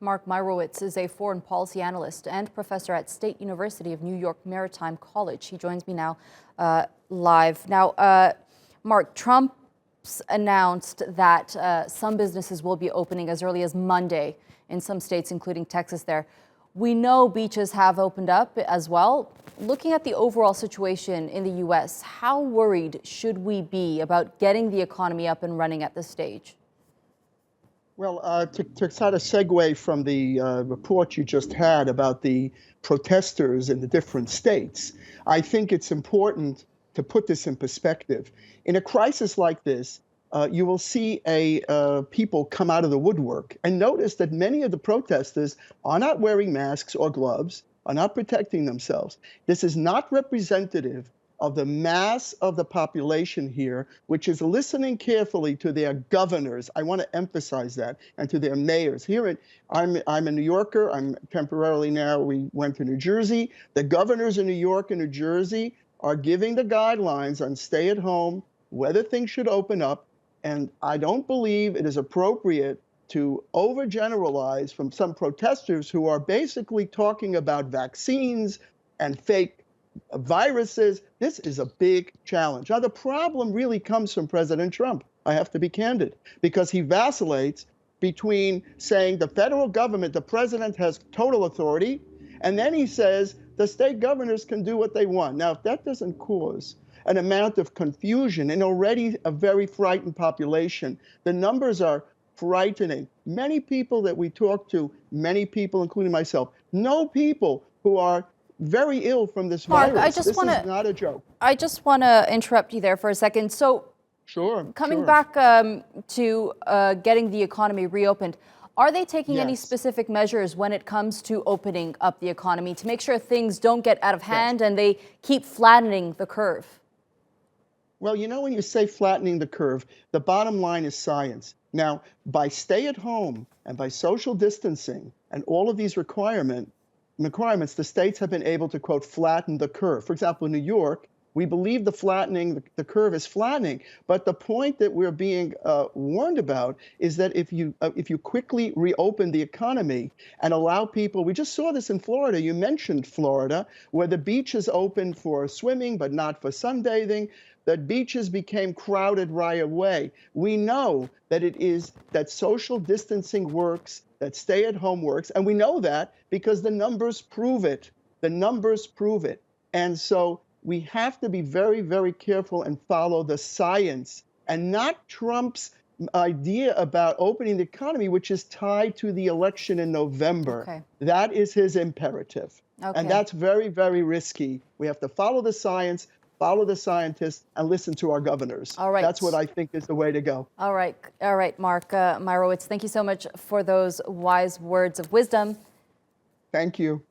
Mark Meirowitz is a foreign policy analyst and professor at State University of New York Maritime College. He joins me now live. Now, Mark, Trump's announced that some businesses will be opening as early as Monday in some states, including Texas there. We know beaches have opened up as well. Looking at the overall situation in the U.S., how worried should we be about getting the economy up and running at this stage? Well, to sort of segue from the report you just had about the protesters in the different states, I think it's important to put this in perspective. In a crisis like this, you will see people come out of the woodwork. And notice that many of the protesters are not wearing masks or gloves, are not protecting themselves. This is not representative of the mass of the population here, which is listening carefully to their governors. I want to emphasize that, and to their mayors. I'm a New Yorker. I'm temporarily now. We went to New Jersey. The governors in New York and New Jersey are giving the guidelines on stay at home, whether things should open up. And I don't believe it is appropriate to overgeneralize from some protesters who are basically talking about vaccines and fake viruses. This is a big challenge. Now, the problem really comes from President Trump. I have to be candid, because he vacillates between saying the federal government, the president has total authority, and then he says the state governors can do what they want. Now, if that doesn't cause an amount of confusion in already a very frightened population, the numbers are frightening. Many people that we talk to, many people, including myself, know people who are very ill from this virus. This is not a joke. I just want to interrupt you there for a second. So, coming back to getting the economy reopened, are they taking any specific measures when it comes to opening up the economy to make sure things don't get out of hand and they keep flattening the curve? Well, you know, when you say flattening the curve, the bottom line is science. Now, by stay at home and by social distancing and all of these requirements, the states have been able to, quote, flatten the curve. For example, in New York, we believe the curve is flattening. But the point that we're being warned about is that if you quickly reopen the economy and allow people, we just saw this in Florida. You mentioned Florida, where the beach is open for swimming, but not for sunbathing. The beaches became crowded right away. We know that social distancing works, that stay at home works. And we know that because the numbers prove it. The numbers prove it. And so we have to be very, very careful and follow the science and not Trump's idea about opening the economy, which is tied to the election in November. Okay. That is his imperative. Okay. And that's very, very risky. We have to follow the science, follow the scientists, and listen to our governors. All right. That's what I think is the way to go. All right, Mark Meirowitz, thank you so much for those wise words of wisdom. Thank you.